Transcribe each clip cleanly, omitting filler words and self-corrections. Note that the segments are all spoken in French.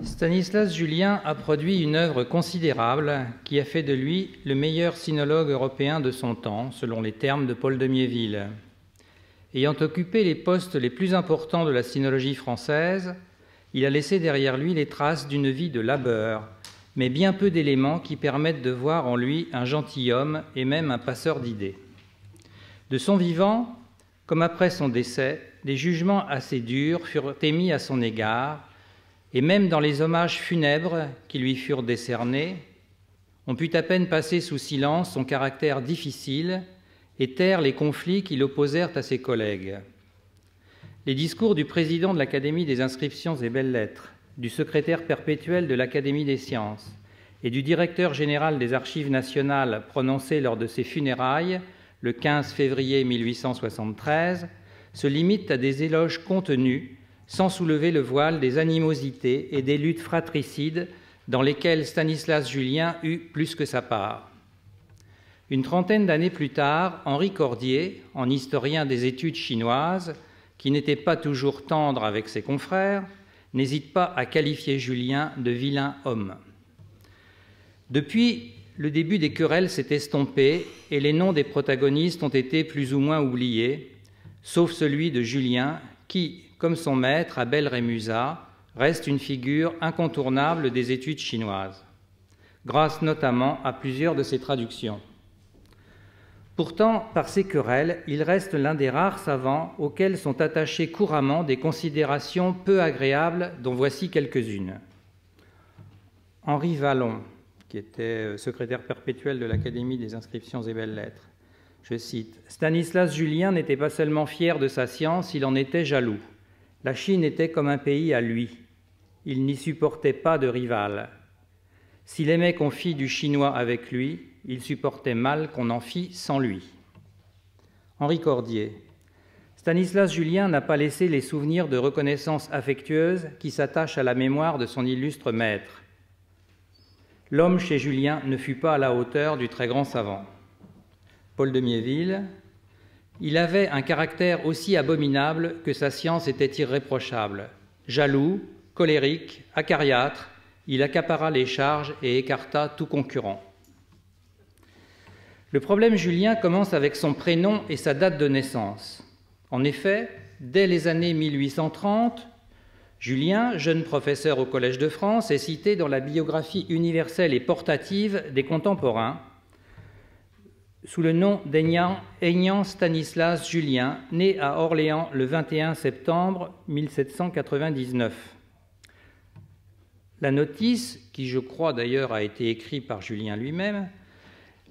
Stanislas Julien a produit une œuvre considérable qui a fait de lui le meilleur sinologue européen de son temps, selon les termes de Paul de Miéville. Ayant occupé les postes les plus importants de la sinologie française, il a laissé derrière lui les traces d'une vie de labeur, mais bien peu d'éléments qui permettent de voir en lui un gentilhomme et même un passeur d'idées. De son vivant, comme après son décès, des jugements assez durs furent émis à son égard, et même dans les hommages funèbres qui lui furent décernés, on put à peine passer sous silence son caractère difficile et taire les conflits qui l'opposèrent à ses collègues. Les discours du président de l'Académie des inscriptions et belles-lettres, du secrétaire perpétuel de l'Académie des sciences et du directeur général des archives nationales prononcés lors de ses funérailles le 15 février 1873 se limitent à des éloges contenus sans soulever le voile des animosités et des luttes fratricides dans lesquelles Stanislas Julien eut plus que sa part. Une trentaine d'années plus tard, Henri Cordier, en historien des études chinoises, qui n'était pas toujours tendre avec ses confrères, n'hésite pas à qualifier Julien de vilain homme. Depuis, le début des querelles s'est estompé et les noms des protagonistes ont été plus ou moins oubliés, sauf celui de Julien qui, comme son maître, Abel Rémusat, reste une figure incontournable des études chinoises, grâce notamment à plusieurs de ses traductions. Pourtant, par ces querelles, il reste l'un des rares savants auxquels sont attachées couramment des considérations peu agréables, dont voici quelques-unes. Henri Vallon, qui était secrétaire perpétuel de l'Académie des inscriptions et belles-lettres, je cite, « Stanislas Julien n'était pas seulement fier de sa science, il en était jaloux. La Chine était comme un pays à lui. Il n'y supportait pas de rival. S'il aimait qu'on fît du chinois avec lui, il supportait mal qu'on en fît sans lui. » Henri Cordier. Stanislas Julien n'a pas laissé les souvenirs de reconnaissance affectueuse qui s'attachent à la mémoire de son illustre maître. L'homme chez Julien ne fut pas à la hauteur du très grand savant. Paul de Miéville. Il avait un caractère aussi abominable que sa science était irréprochable. Jaloux, colérique, acariâtre, il accapara les charges et écarta tout concurrent. Le problème Julien commence avec son prénom et sa date de naissance. En effet, dès les années 1830, Julien, jeune professeur au Collège de France, est cité dans la biographie universelle et portative des contemporains, sous le nom d'Aignan Stanislas Julien, né à Orléans le 21 septembre 1799. La notice, qui je crois d'ailleurs a été écrite par Julien lui-même,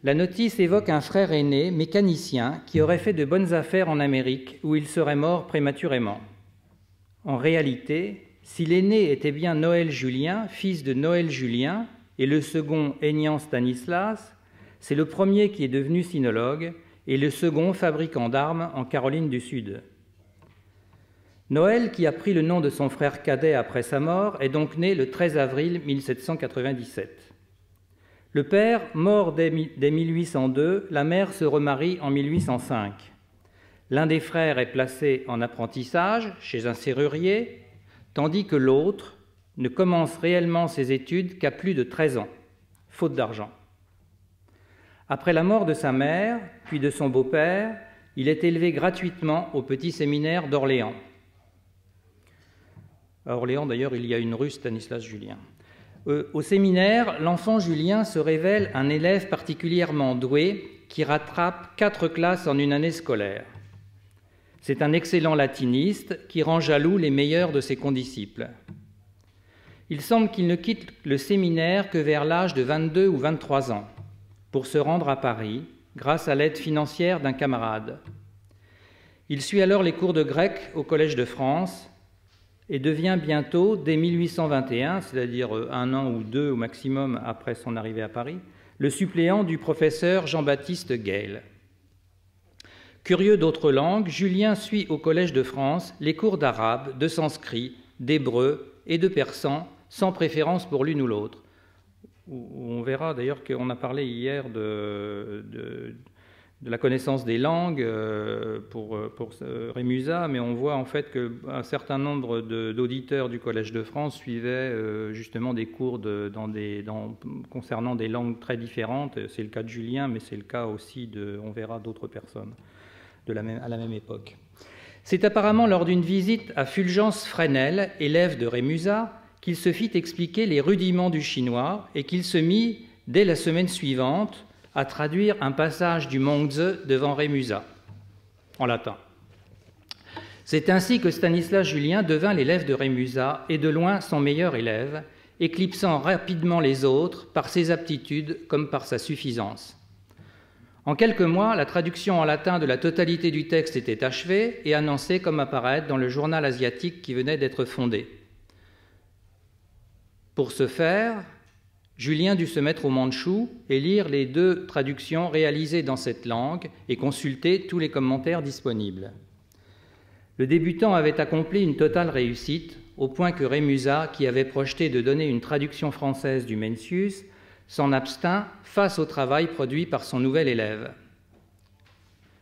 la notice évoque un frère aîné, mécanicien, qui aurait fait de bonnes affaires en Amérique, où il serait mort prématurément. En réalité, si l'aîné était bien Noël Julien, fils de Noël Julien, et le second Aignan Stanislas, c'est le premier qui est devenu sinologue et le second fabricant d'armes en Caroline du Sud. Noël, qui a pris le nom de son frère cadet après sa mort, est donc né le 13 avril 1797. Le père, mort dès 1802, la mère se remarie en 1805. L'un des frères est placé en apprentissage chez un serrurier, tandis que l'autre ne commence réellement ses études qu'à plus de 13 ans, faute d'argent. Après la mort de sa mère, puis de son beau-père, il est élevé gratuitement au petit séminaire d'Orléans. À Orléans, d'ailleurs, il y a une rue Stanislas Julien. Au séminaire, l'enfant Julien se révèle un élève particulièrement doué qui rattrape 4 classes en une année scolaire. C'est un excellent latiniste qui rend jaloux les meilleurs de ses condisciples. Il semble qu'il ne quitte le séminaire que vers l'âge de 22 ou 23 ans. Pour se rendre à Paris, grâce à l'aide financière d'un camarade. Il suit alors les cours de grec au Collège de France et devient bientôt, dès 1821, c'est-à-dire 1 an ou 2 au maximum après son arrivée à Paris, le suppléant du professeur Jean-Baptiste Gale. Curieux d'autres langues, Julien suit au Collège de France les cours d'arabe, de sanskrit, d'hébreu et de persan, sans préférence pour l'une ou l'autre. On verra d'ailleurs qu'on a parlé hier la connaissance des langues pour Rémusat, mais on voit en fait qu'un certain nombre d'auditeurs du Collège de France suivaient justement des cours concernant des langues très différentes. C'est le cas de Julien, mais c'est le cas aussi on verra, d'autres personnes à la même époque. C'est apparemment lors d'une visite à Fulgence Fresnel, élève de Rémusat, qu'il se fit expliquer les rudiments du chinois et qu'il se mit, dès la semaine suivante, à traduire un passage du Mengzi devant Rémusat, en latin. C'est ainsi que Stanislas Julien devint l'élève de Rémusat et de loin son meilleur élève, éclipsant rapidement les autres par ses aptitudes comme par sa suffisance. En quelques mois, la traduction en latin de la totalité du texte était achevée et annoncée comme apparaître dans le journal asiatique qui venait d'être fondé. Pour ce faire, Julien dut se mettre au mandchou et lire les 2 traductions réalisées dans cette langue et consulter tous les commentaires disponibles. Le débutant avait accompli une totale réussite, au point que Rémusat, qui avait projeté de donner une traduction française du Mencius, s'en abstint face au travail produit par son nouvel élève.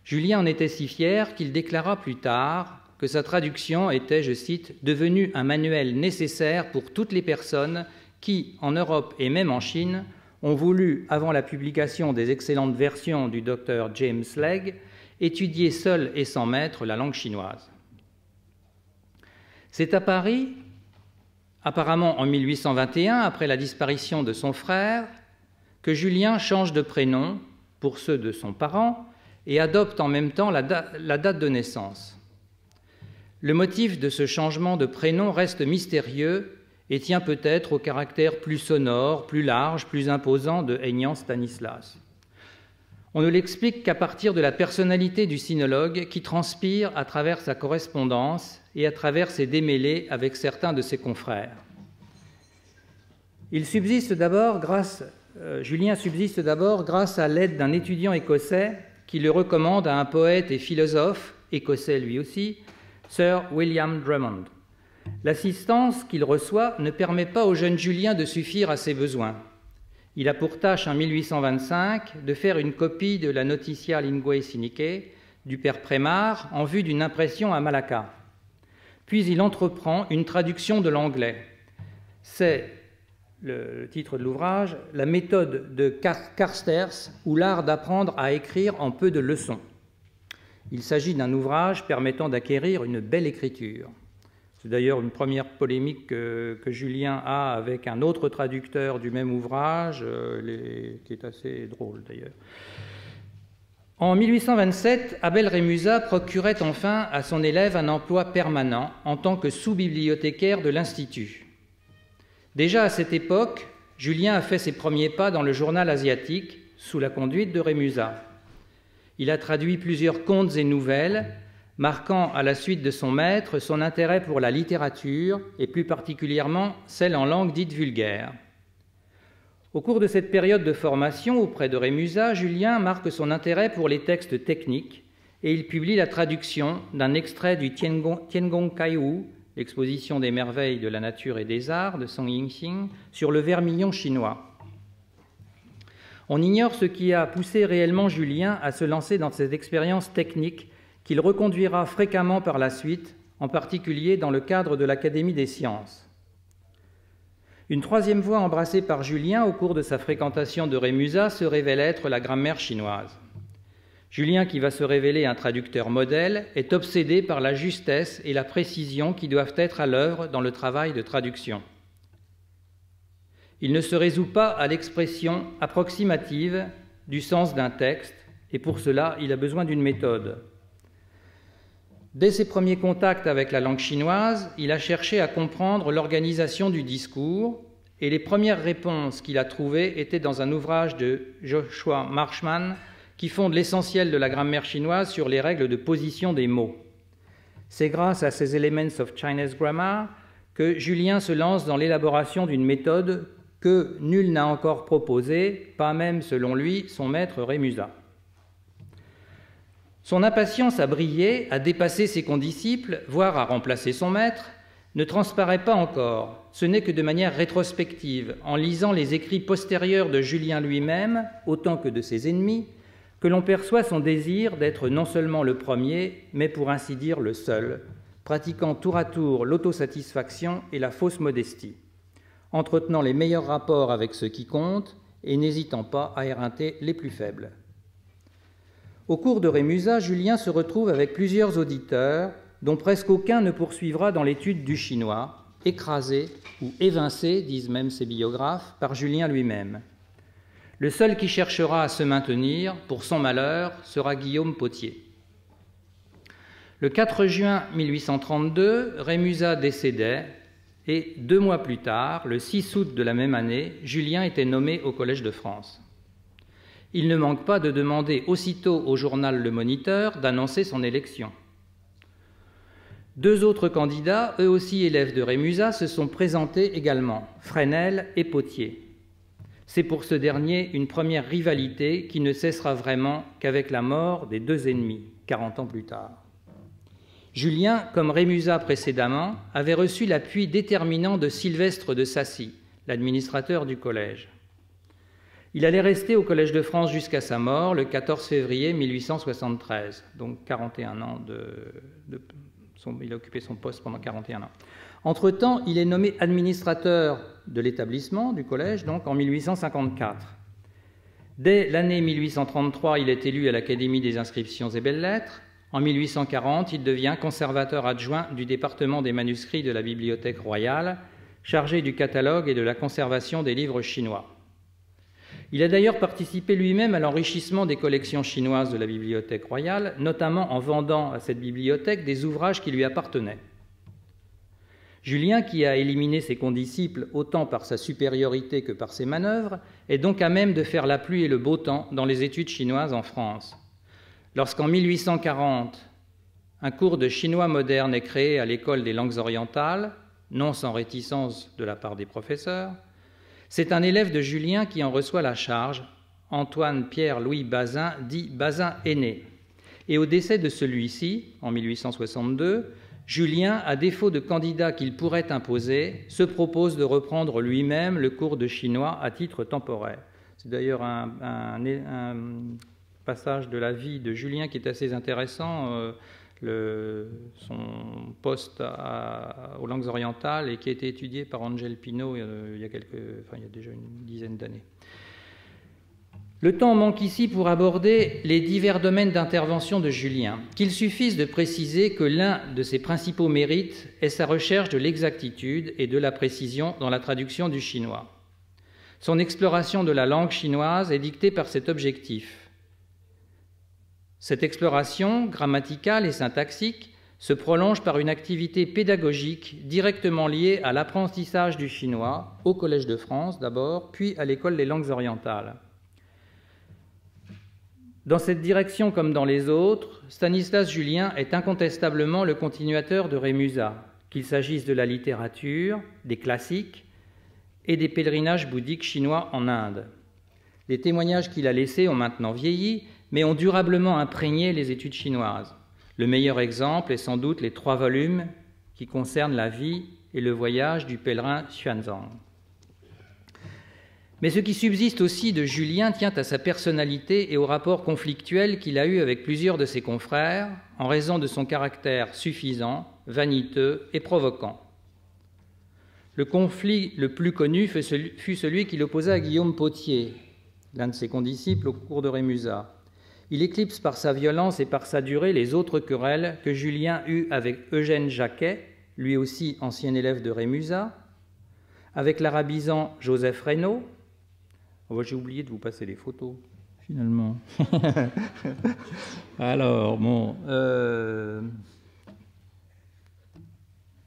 Julien en était si fier qu'il déclara plus tard que sa traduction était, je cite, « devenue un manuel nécessaire pour toutes les personnes qui, en Europe et même en Chine, ont voulu, avant la publication des excellentes versions du docteur James Legge, étudier seul et sans maître la langue chinoise. » C'est à Paris, apparemment en 1821, après la disparition de son frère, que Julien change de prénom pour ceux de son parent et adopte en même temps la date de naissance. Le motif de ce changement de prénom reste mystérieux et tient peut-être au caractère plus sonore, plus large, plus imposant de Aignan Stanislas. On ne l'explique qu'à partir de la personnalité du sinologue qui transpire à travers sa correspondance et à travers ses démêlés avec certains de ses confrères. Julien subsiste d'abord grâce à l'aide d'un étudiant écossais qui le recommande à un poète et philosophe, écossais lui aussi, Sir William Drummond. L'assistance qu'il reçoit ne permet pas au jeune Julien de suffire à ses besoins. Il a pour tâche en 1825 de faire une copie de la Notitia Linguae Sinique du père Prémart en vue d'une impression à Malacca. Puis il entreprend une traduction de l'anglais. C'est le titre de l'ouvrage, « La méthode de Carstairs ou l'art d'apprendre à écrire en peu de leçons ». Il s'agit d'un ouvrage permettant d'acquérir une belle écriture. C'est d'ailleurs une première polémique que Julien a avec un autre traducteur du même ouvrage, qui est assez drôle d'ailleurs. En 1827, Abel Rémusat procurait enfin à son élève un emploi permanent en tant que sous-bibliothécaire de l'Institut. Déjà à cette époque, Julien a fait ses premiers pas dans le journal asiatique sous la conduite de Rémusat. Il a traduit plusieurs contes et nouvelles, marquant à la suite de son maître son intérêt pour la littérature et plus particulièrement celle en langue dite vulgaire. Au cours de cette période de formation auprès de Rémusat, Julien marque son intérêt pour les textes techniques et il publie la traduction d'un extrait du Tiangong Kaiwu, l'exposition des merveilles de la nature et des arts de Song Yingxing, sur le vermillon chinois. On ignore ce qui a poussé réellement Julien à se lancer dans cette expérience technique qu'il reconduira fréquemment par la suite, en particulier dans le cadre de l'Académie des sciences. Une troisième voie embrassée par Julien au cours de sa fréquentation de Rémusat se révèle être la grammaire chinoise. Julien, qui va se révéler un traducteur modèle, est obsédé par la justesse et la précision qui doivent être à l'œuvre dans le travail de traduction. Il ne se résout pas à l'expression approximative du sens d'un texte, et pour cela, il a besoin d'une méthode. Dès ses premiers contacts avec la langue chinoise, il a cherché à comprendre l'organisation du discours, et les premières réponses qu'il a trouvées étaient dans un ouvrage de Joshua Marshman, qui fonde l'essentiel de la grammaire chinoise sur les règles de position des mots. C'est grâce à ces Elements of Chinese Grammar que Julien se lance dans l'élaboration d'une méthode que nul n'a encore proposée, pas même, selon lui, son maître Rémusat. Son impatience à briller, à dépasser ses condisciples, voire à remplacer son maître, ne transparaît pas encore. Ce n'est que de manière rétrospective, en lisant les écrits postérieurs de Julien lui-même, autant que de ses ennemis, que l'on perçoit son désir d'être non seulement le premier, mais pour ainsi dire le seul, pratiquant tour à tour l'autosatisfaction et la fausse modestie, entretenant les meilleurs rapports avec ceux qui comptent et n'hésitant pas à éreinter les plus faibles. Au cours de Rémusat, Julien se retrouve avec plusieurs auditeurs, dont presque aucun ne poursuivra dans l'étude du chinois, écrasé ou évincé, disent même ses biographes, par Julien lui-même. Le seul qui cherchera à se maintenir, pour son malheur, sera Guillaume Pottier. Le 4 juin 1832, Rémusat décédait et 2 mois plus tard, le 6 août de la même année, Julien était nommé au Collège de France. Il ne manque pas de demander aussitôt au journal Le Moniteur d'annoncer son élection. 2 autres candidats, eux aussi élèves de Rémusat, se sont présentés également, Fresnel et Pottier. C'est pour ce dernier une première rivalité qui ne cessera vraiment qu'avec la mort des 2 ennemis, 40 ans plus tard. Julien, comme Rémusat précédemment, avait reçu l'appui déterminant de Sylvestre de Sacy, l'administrateur du collège. Il allait rester au Collège de France jusqu'à sa mort, le 14 février 1873, donc 41 ans il a occupé son poste pendant 41 ans. Entre-temps, il est nommé administrateur de l'établissement du collège, donc en 1854. Dès l'année 1833, il est élu à l'Académie des inscriptions et belles-lettres. En 1840, il devient conservateur adjoint du département des manuscrits de la Bibliothèque royale, chargé du catalogue et de la conservation des livres chinois. Il a d'ailleurs participé lui-même à l'enrichissement des collections chinoises de la Bibliothèque royale, notamment en vendant à cette bibliothèque des ouvrages qui lui appartenaient. Julien, qui a éliminé ses condisciples autant par sa supériorité que par ses manœuvres, est donc à même de faire la pluie et le beau temps dans les études chinoises en France. Lorsqu'en 1840, un cours de chinois moderne est créé à l'École des langues orientales, non sans réticence de la part des professeurs, c'est un élève de Julien qui en reçoit la charge, Antoine-Pierre-Louis Bazin, dit Bazin aîné. Et au décès de celui-ci, en 1862, Julien, à défaut de candidat qu'il pourrait imposer, se propose de reprendre lui-même le cours de chinois à titre temporaire. C'est d'ailleurs un passage de la vie de Julien qui est assez intéressant, son poste aux langues orientales et qui a été étudié par Angel Pinault il y a déjà une dizaine d'années. Le temps manque ici pour aborder les divers domaines d'intervention de Julien, qu'il suffise de préciser que l'un de ses principaux mérites est sa recherche de l'exactitude et de la précision dans la traduction du chinois. Son exploration de la langue chinoise est dictée par cet objectif. Cette exploration, grammaticale et syntaxique, se prolonge par une activité pédagogique directement liée à l'apprentissage du chinois, au Collège de France d'abord, puis à l'École des langues orientales. Dans cette direction comme dans les autres, Stanislas Julien est incontestablement le continuateur de Rémusat, qu'il s'agisse de la littérature, des classiques et des pèlerinages bouddhiques chinois en Inde. Les témoignages qu'il a laissés ont maintenant vieilli, mais ont durablement imprégné les études chinoises. Le meilleur exemple est sans doute les 3 volumes qui concernent la vie et le voyage du pèlerin Xuanzang. Mais ce qui subsiste aussi de Julien tient à sa personnalité et au rapport conflictuel qu'il a eu avec plusieurs de ses confrères, en raison de son caractère suffisant, vaniteux et provoquant. Le conflit le plus connu fut celui qui l'opposa à Guillaume Pottier, l'un de ses condisciples au cours de Rémusat. Il éclipse par sa violence et par sa durée les autres querelles que Julien eut avec Eugène Jacquet, lui aussi ancien élève de Rémusat, avec l'arabisant Joseph Reynaud. Oh, j'ai oublié de vous passer les photos, finalement. Alors, bon...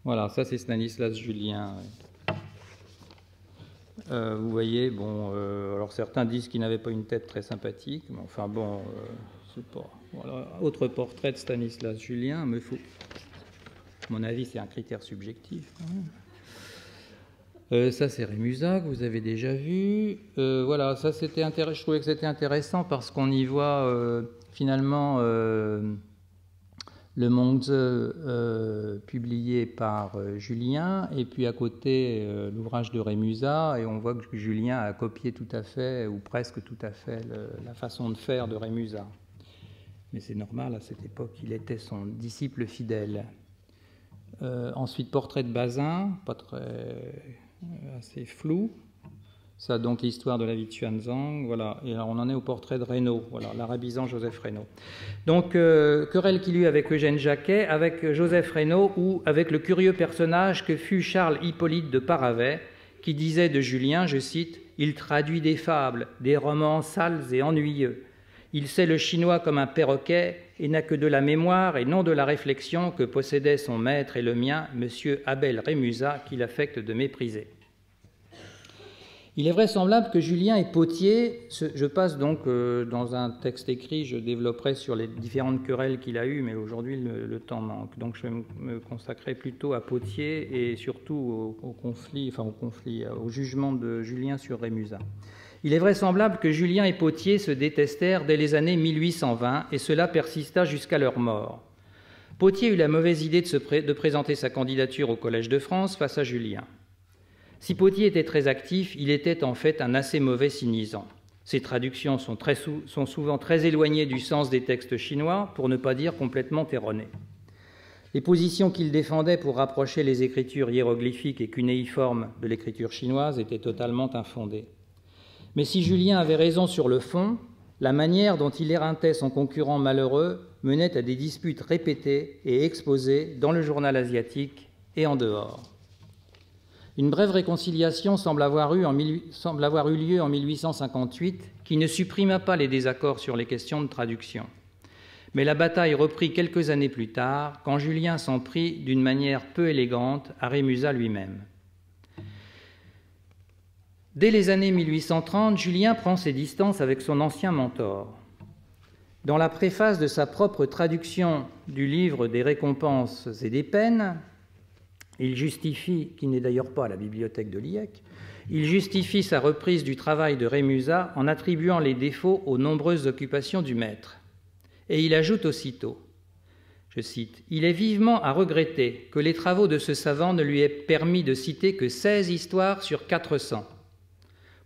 Voilà, ça c'est Stanislas Julien. Vous voyez, bon, alors certains disent qu'il n'avait pas une tête très sympathique, mais enfin bon, c'est pas... Voilà, autre portrait de Stanislas Julien, mais faut... À mon avis, c'est un critère subjectif. Ça, c'est Rémusat, que vous avez déjà vu. Voilà, ça, je trouvais que c'était intéressant parce qu'on y voit finalement Le Monde publié par Julien, et puis à côté l'ouvrage de Rémusat, et on voit que Julien a copié tout à fait, ou presque tout à fait, la façon de faire de Rémusat. Mais c'est normal, à cette époque, il était son disciple fidèle. Ensuite, portrait de Bazin, assez flou. Ça, donc, l'histoire de la vie de Xuanzang. Voilà. Et alors, on en est au portrait de Reynaud, voilà, l'arabisant Joseph Reynaud. Donc, querelle qu'il eut avec Eugène Jacquet, avec Joseph Reynaud ou avec le curieux personnage que fut Charles Hippolyte de Paravet, qui disait de Julien, je cite, « Il traduit des fables, des romans sales et ennuyeux. Il sait le chinois comme un perroquet et n'a que de la mémoire et non de la réflexion que possédait son maître et le mien, M. Abel Rémusat, qu'il affecte de mépriser. » Il est vraisemblable que Julien et Pothier, je passe donc dans un texte écrit, je développerai sur les différentes querelles qu'il a eues, mais aujourd'hui le temps manque. Donc je vais me consacrer plutôt à Pothier et surtout au jugement de Julien sur Rémusat. Il est vraisemblable que Julien et Pothier se détestèrent dès les années 1820 et cela persista jusqu'à leur mort. Pothier eut la mauvaise idée de présenter sa candidature au Collège de France face à Julien. Si Pothier était très actif, il était en fait un assez mauvais cynisant. Ses traductions sont souvent très éloignées du sens des textes chinois, pour ne pas dire complètement erronées. Les positions qu'il défendait pour rapprocher les écritures hiéroglyphiques et cunéiformes de l'écriture chinoise étaient totalement infondées. Mais si Julien avait raison sur le fond, la manière dont il éreintait son concurrent malheureux menait à des disputes répétées et exposées dans le journal asiatique et en dehors. Une brève réconciliation semble avoir eu lieu en 1858, qui ne supprima pas les désaccords sur les questions de traduction. Mais la bataille reprit quelques années plus tard, quand Julien s'en prit d'une manière peu élégante à Rémusat lui-même. Dès les années 1830, Julien prend ses distances avec son ancien mentor. Dans la préface de sa propre traduction du livre des récompenses et des peines, il justifie, qui n'est d'ailleurs pas à la bibliothèque de Liège, il justifie sa reprise du travail de Rémusat en attribuant les défauts aux nombreuses occupations du maître. Et il ajoute aussitôt, je cite, « Il est vivement à regretter que les travaux de ce savant ne lui aient permis de citer que 16 histoires sur 400.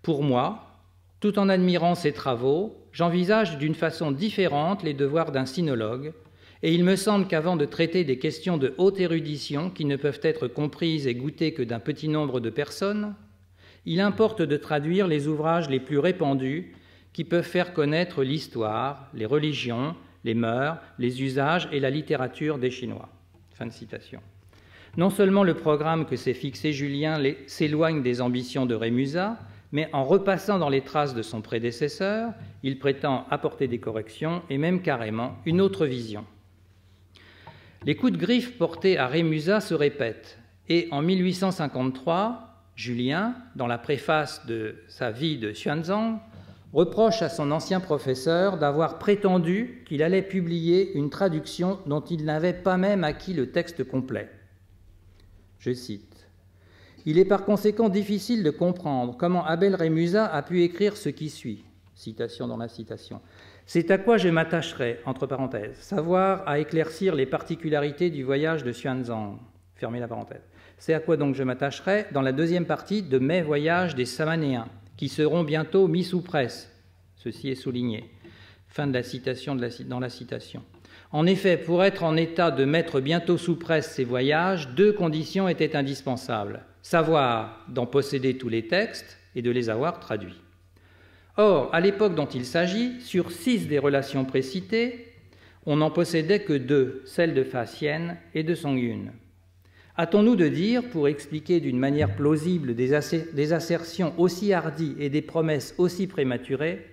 Pour moi, tout en admirant ces travaux, j'envisage d'une façon différente les devoirs d'un sinologue, et il me semble qu'avant de traiter des questions de haute érudition qui ne peuvent être comprises et goûtées que d'un petit nombre de personnes, il importe de traduire les ouvrages les plus répandus qui peuvent faire connaître l'histoire, les religions, les mœurs, les usages et la littérature des Chinois. » Fin de citation. Non seulement le programme que s'est fixé Julien s'éloigne des ambitions de Rémusat, mais en repassant dans les traces de son prédécesseur, il prétend apporter des corrections et même carrément une autre vision. Les coups de griffe portés à Rémusat se répètent, et en 1853, Julien, dans la préface de sa vie de Xuanzang, reproche à son ancien professeur d'avoir prétendu qu'il allait publier une traduction dont il n'avait pas même acquis le texte complet. Je cite, « Il est par conséquent difficile de comprendre comment Abel Rémusat a pu écrire ce qui suit. » Citation dans la citation. C'est à quoi je m'attacherai, entre parenthèses, savoir à éclaircir les particularités du voyage de Xuanzang. Fermez la parenthèse. C'est à quoi donc je m'attacherai dans la deuxième partie de mes voyages des Samanéens, qui seront bientôt mis sous presse. Ceci est souligné. Fin de la citation dans la citation. En effet, pour être en état de mettre bientôt sous presse ces voyages, 2 conditions étaient indispensables. Savoir d'en posséder tous les textes et de les avoir traduits. Or, à l'époque dont il s'agit, sur 6 des relations précitées, on n'en possédait que 2, celle de Faxienne et de Song Yun. Hâtons-nous de dire, pour expliquer d'une manière plausible des assertions aussi hardies et des promesses aussi prématurées,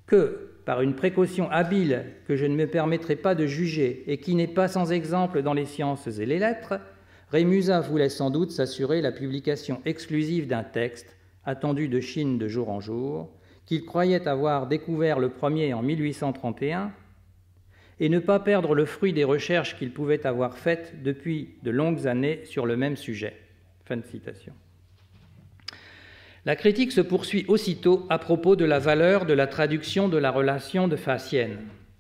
que, par une précaution habile que je ne me permettrai pas de juger et qui n'est pas sans exemple dans les sciences et les lettres, Rémusat voulait sans doute s'assurer la publication exclusive d'un texte, attendu de Chine de jour en jour, qu'il croyait avoir découvert le premier en 1831, et ne pas perdre le fruit des recherches qu'il pouvait avoir faites depuis de longues années sur le même sujet. Fin de citation. La critique se poursuit aussitôt à propos de la valeur de la traduction de la relation de Faxienne.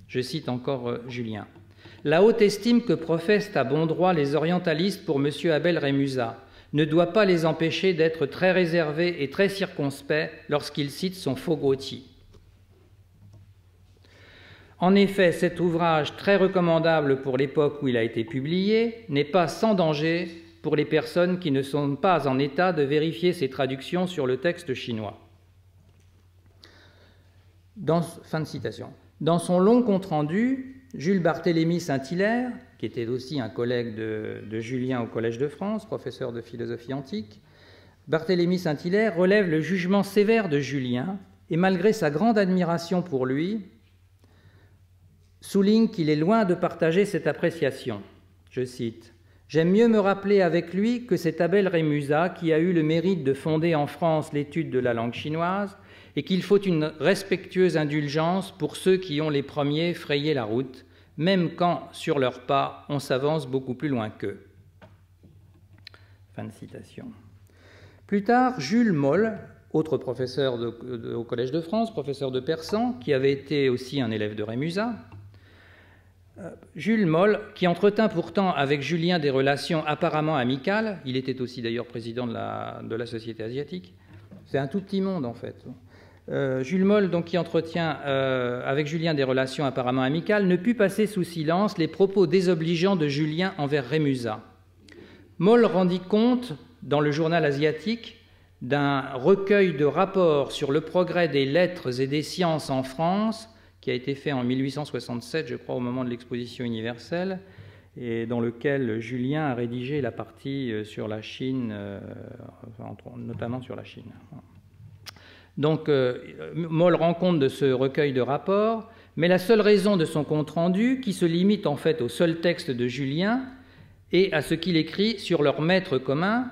Je cite encore Julien. La haute estime que professent à bon droit les orientalistes pour M. Abel Rémusat ne doit pas les empêcher d'être très réservés et très circonspects lorsqu'ils citent son Faux-Gautier. En effet, cet ouvrage, très recommandable pour l'époque où il a été publié, n'est pas sans danger pour les personnes qui ne sont pas en état de vérifier ses traductions sur le texte chinois. Fin de citation. Dans son long compte-rendu, Jules Barthélemy Saint-Hilaire, qui était aussi un collègue de Julien au Collège de France, professeur de philosophie antique, Barthélemy Saint-Hilaire relève le jugement sévère de Julien et, malgré sa grande admiration pour lui, souligne qu'il est loin de partager cette appréciation. Je cite : « J'aime mieux me rappeler avec lui que c'est Abel Rémusat qui a eu le mérite de fonder en France l'étude de la langue chinoise et qu'il faut une respectueuse indulgence pour ceux qui ont les premiers frayé la route, même quand, sur leurs pas, on s'avance beaucoup plus loin qu'eux. » Fin de citation. Plus tard, Jules Moll, autre professeur au Collège de France, professeur de persan, qui avait été aussi un élève de Rémusat, Jules Moll, qui entretint pourtant avec Julien des relations apparemment amicales, il était aussi d'ailleurs président de la Société asiatique, c'est un tout petit monde en fait. Jules Moll, donc, qui entretient avec Julien des relations apparemment amicales, ne put passer sous silence les propos désobligeants de Julien envers Rémusat. Moll rendit compte, dans le journal asiatique, d'un recueil de rapports sur le progrès des lettres et des sciences en France, qui a été fait en 1867, je crois, au moment de l'exposition universelle, et dans lequel Julien a rédigé la partie sur la Chine, notamment sur la Chine. Donc, Moll rend compte de ce recueil de rapports, mais la seule raison de son compte-rendu, qui se limite en fait au seul texte de Julien et à ce qu'il écrit sur leur maître commun,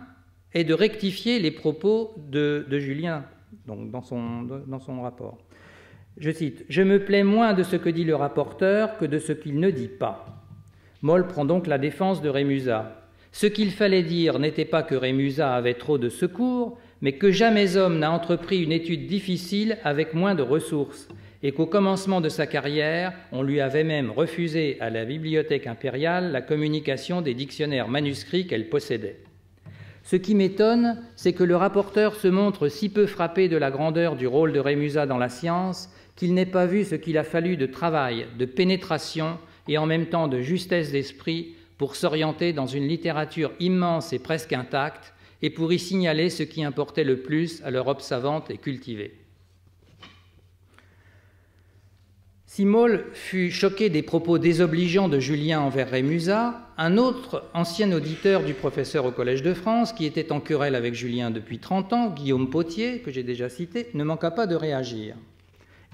est de rectifier les propos de Julien donc dans son rapport. Je cite : « Je me plais moins de ce que dit le rapporteur que de ce qu'il ne dit pas. » Moll prend donc la défense de Rémusat. Ce qu'il fallait dire n'était pas que Rémusat avait trop de secours, mais que jamais homme n'a entrepris une étude difficile avec moins de ressources, et qu'au commencement de sa carrière, on lui avait même refusé à la Bibliothèque impériale la communication des dictionnaires manuscrits qu'elle possédait. Ce qui m'étonne, c'est que le rapporteur se montre si peu frappé de la grandeur du rôle de Rémusat dans la science qu'il n'ait pas vu ce qu'il a fallu de travail, de pénétration et en même temps de justesse d'esprit pour s'orienter dans une littérature immense et presque intacte et pour y signaler ce qui importait le plus à l'Europe savante et cultivée. Si Moll fut choqué des propos désobligeants de Julien envers Rémusat, un autre ancien auditeur du professeur au Collège de France, qui était en querelle avec Julien depuis 30 ans, Guillaume Pottier, que j'ai déjà cité, ne manqua pas de réagir.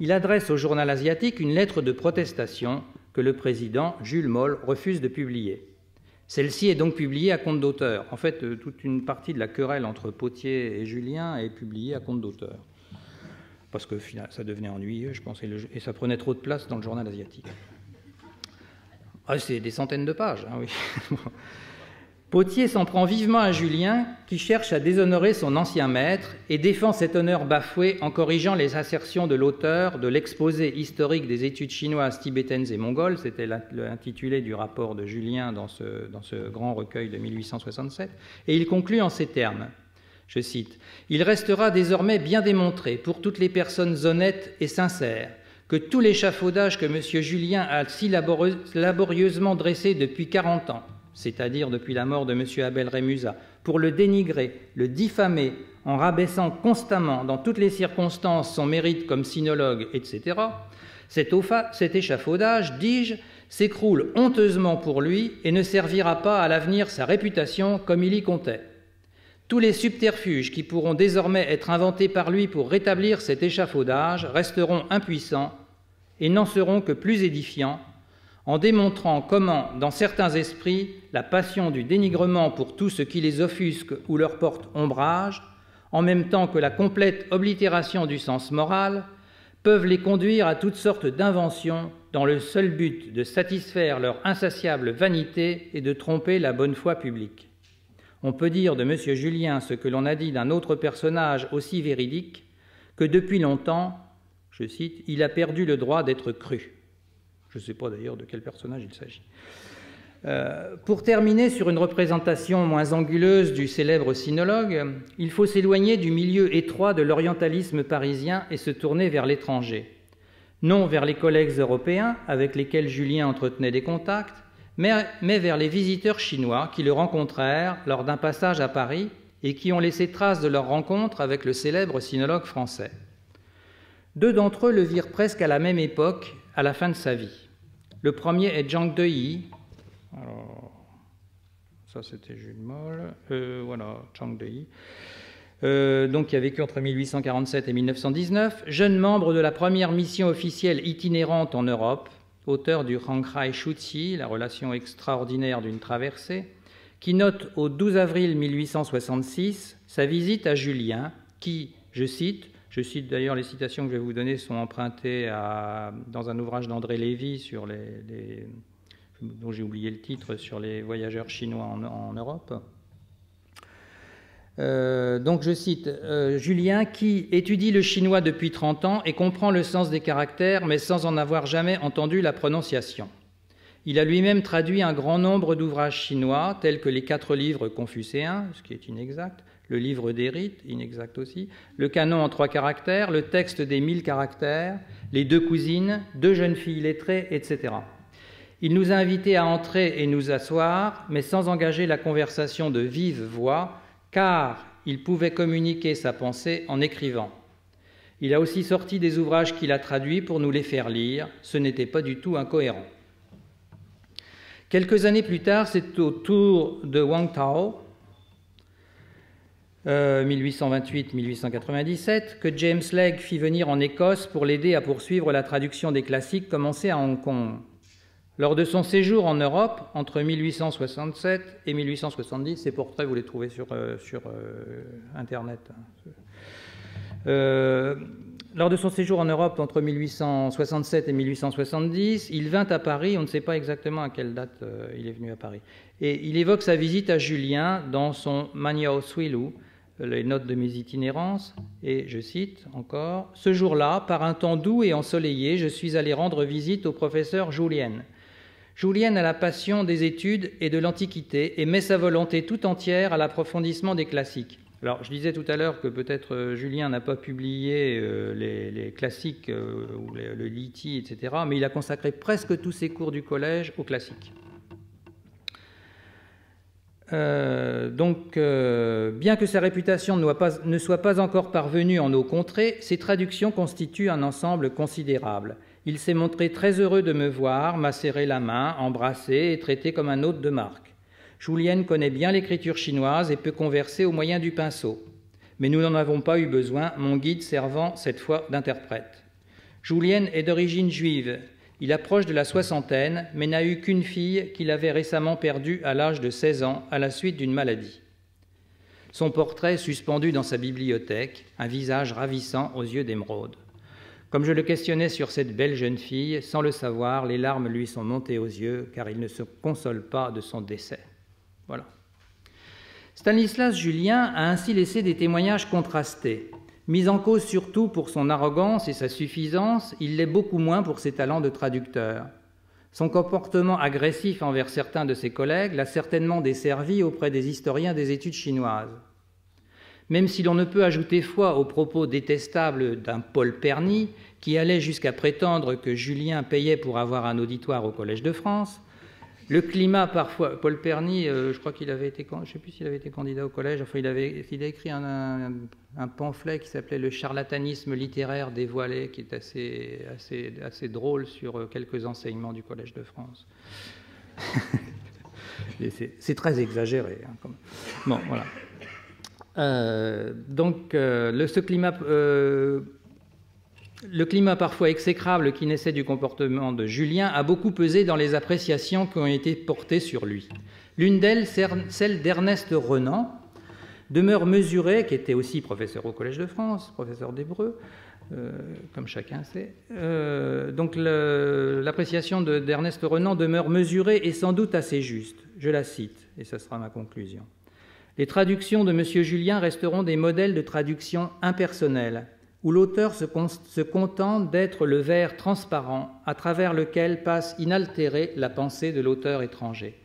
Il adresse au journal asiatique une lettre de protestation que le président, Jules Moll, refuse de publier. Celle-ci est donc publiée à compte d'auteur. En fait, toute une partie de la querelle entre Pottier et Julien est publiée à compte d'auteur. Parce que ça devenait ennuyeux, je pense, et ça prenait trop de place dans le journal asiatique. Ah, c'est des centaines de pages, hein, oui. Pottier s'en prend vivement à Julien, qui cherche à déshonorer son ancien maître et défend cet honneur bafoué en corrigeant les assertions de l'auteur de l'exposé historique des études chinoises, tibétaines et mongoles. C'était l'intitulé du rapport de Julien dans ce grand recueil de 1867. Et il conclut en ces termes, je cite, « Il restera désormais bien démontré pour toutes les personnes honnêtes et sincères que tout l'échafaudage que M. Julien a si laborieusement dressé depuis 40 ans, c'est-à-dire depuis la mort de M. Abel Rémusat, pour le dénigrer, le diffamer, en rabaissant constamment, dans toutes les circonstances, son mérite comme sinologue, etc., cet échafaudage, dis-je, s'écroule honteusement pour lui et ne servira pas à l'avenir sa réputation comme il y comptait. Tous les subterfuges qui pourront désormais être inventés par lui pour rétablir cet échafaudage resteront impuissants et n'en seront que plus édifiants, en démontrant comment, dans certains esprits, la passion du dénigrement pour tout ce qui les offusque ou leur porte ombrage, en même temps que la complète oblitération du sens moral, peuvent les conduire à toutes sortes d'inventions dans le seul but de satisfaire leur insatiable vanité et de tromper la bonne foi publique. On peut dire de M. Julien ce que l'on a dit d'un autre personnage aussi véridique, que depuis longtemps, je cite, « il a perdu le droit d'être cru ». Je ne sais pas d'ailleurs de quel personnage il s'agit. Pour terminer sur une représentation moins anguleuse du célèbre sinologue, il faut s'éloigner du milieu étroit de l'orientalisme parisien et se tourner vers l'étranger. Non vers les collègues européens avec lesquels Julien entretenait des contacts, mais vers les visiteurs chinois qui le rencontrèrent lors d'un passage à Paris et qui ont laissé trace de leur rencontre avec le célèbre sinologue français. Deux d'entre eux le virent presque à la même époque, à la fin de sa vie. Le premier est Zhang Deyi. Alors, ça c'était Jules Moll. Voilà, Zhang Deyi. Donc qui a vécu entre 1847 et 1919, jeune membre de la première mission officielle itinérante en Europe, auteur du Hangrai Shuqi, la relation extraordinaire d'une traversée, qui note au 12 avril 1866 sa visite à Julien, qui, je cite d'ailleurs les citations que je vais vous donner sont empruntées dans un ouvrage d'André Lévy sur dont j'ai oublié le titre, sur les voyageurs chinois en Europe. Donc je cite Julien qui étudie le chinois depuis 30 ans et comprend le sens des caractères mais sans en avoir jamais entendu la prononciation. Il a lui-même traduit un grand nombre d'ouvrages chinois tels que les 4 livres confucéens, ce qui est inexact, le livre des rites, inexact aussi, le canon en 3 caractères, le texte des 1000 caractères, les 2 cousines, 2 jeunes filles lettrées, etc. Il nous a invités à entrer et nous asseoir, mais sans engager la conversation de vive voix, car il pouvait communiquer sa pensée en écrivant. Il a aussi sorti des ouvrages qu'il a traduits pour nous les faire lire. Ce n'était pas du tout incohérent. Quelques années plus tard, c'est au tour de Wang Tao, 1828-1897, que James Legge fit venir en Écosse pour l'aider à poursuivre la traduction des classiques commencée à Hong Kong. Lors de son séjour en Europe, entre 1867 et 1870, ces portraits, vous les trouvez sur Internet. Lors de son séjour en Europe, entre 1867 et 1870, il vint à Paris, on ne sait pas exactement à quelle date il est venu à Paris, et il évoque sa visite à Julien dans son Maniao Swilu, les notes de mes itinérances, et je cite encore, « Ce jour-là, par un temps doux et ensoleillé, je suis allé rendre visite au professeur Julien. Julien a la passion des études et de l'Antiquité et met sa volonté tout entière à l'approfondissement des classiques. » Alors, je disais tout à l'heure que peut-être Julien n'a pas publié les classiques ou le Liti, etc., mais il a consacré presque tous ses cours du collège aux classiques. Bien que sa réputation ne soit pas encore parvenue en nos contrées, ses traductions constituent un ensemble considérable. Il s'est montré très heureux de me voir, m'a serré la main, embrassé et traité comme un hôte de marque. Julien connaît bien l'écriture chinoise et peut converser au moyen du pinceau. Mais nous n'en avons pas eu besoin, mon guide servant cette fois d'interprète. Julien est d'origine juive. Il approche de la soixantaine, mais n'a eu qu'une fille qu'il avait récemment perdue à l'âge de 16 ans à la suite d'une maladie. Son portrait suspendu dans sa bibliothèque, un visage ravissant aux yeux d'émeraude. Comme je le questionnais sur cette belle jeune fille, sans le savoir, les larmes lui sont montées aux yeux, car il ne se console pas de son décès. Voilà. Stanislas Julien a ainsi laissé des témoignages contrastés. Mis en cause surtout pour son arrogance et sa suffisance, il l'est beaucoup moins pour ses talents de traducteur. Son comportement agressif envers certains de ses collègues l'a certainement desservi auprès des historiens des études chinoises. Même si l'on ne peut ajouter foi aux propos détestables d'un Paul Perny, qui allait jusqu'à prétendre que Julien payait pour avoir un auditoire au Collège de France, le climat parfois... Paul Perny, je crois qu'il avait été... Je ne sais plus s'il avait été candidat au collège. Enfin, il a écrit un pamphlet qui s'appelait « Le charlatanisme littéraire dévoilé », qui est assez drôle sur quelques enseignements du Collège de France. C'est très exagéré. Hein, quand même. Bon, voilà. Le climat parfois exécrable qui naissait du comportement de Julien a beaucoup pesé dans les appréciations qui ont été portées sur lui. L'une d'elles, celle d'Ernest Renan, demeure mesurée, qui était aussi professeur au Collège de France, professeur d'hébreu, comme chacun sait. Donc l'appréciation d'Ernest Renan demeure mesurée et sans doute assez juste. Je la cite, et ce sera ma conclusion. Les traductions de M. Julien resteront des modèles de traduction impersonnelle, où l'auteur se contente d'être le verre transparent à travers lequel passe inaltérée la pensée de l'auteur étranger.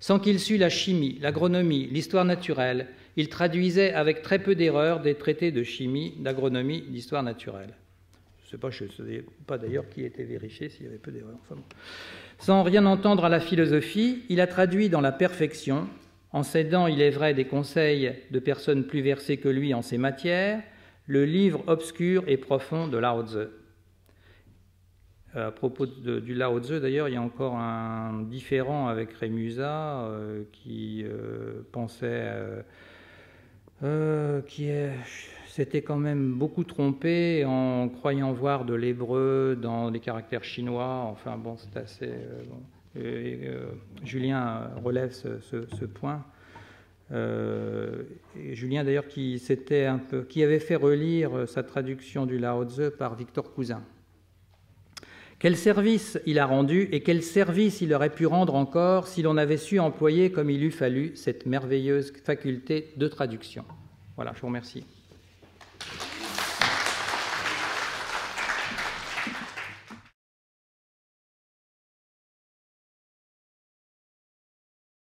Sans qu'il sût la chimie, l'agronomie, l'histoire naturelle, il traduisait avec très peu d'erreurs des traités de chimie, d'agronomie, d'histoire naturelle. Je ne sais pas d'ailleurs qui était vérifié s'il y avait peu d'erreurs. Enfin bon. Sans rien entendre à la philosophie, il a traduit dans la perfection, en s'aidant, il est vrai, des conseils de personnes plus versées que lui en ces matières, le livre obscur et profond de Lao Tzu. À propos du Lao Tzu, d'ailleurs, il y a encore un différend avec Rémusat qui pensait s'était quand même beaucoup trompé en croyant voir de l'hébreu dans les caractères chinois. Enfin bon, c'est assez... Julien relève ce point. Et Julien, d'ailleurs, qui avait fait relire sa traduction du Lao Tzu par Victor Cousin. Quel service il a rendu et quel service il aurait pu rendre encore si l'on avait su employer comme il eût fallu cette merveilleuse faculté de traduction. Voilà, je vous remercie.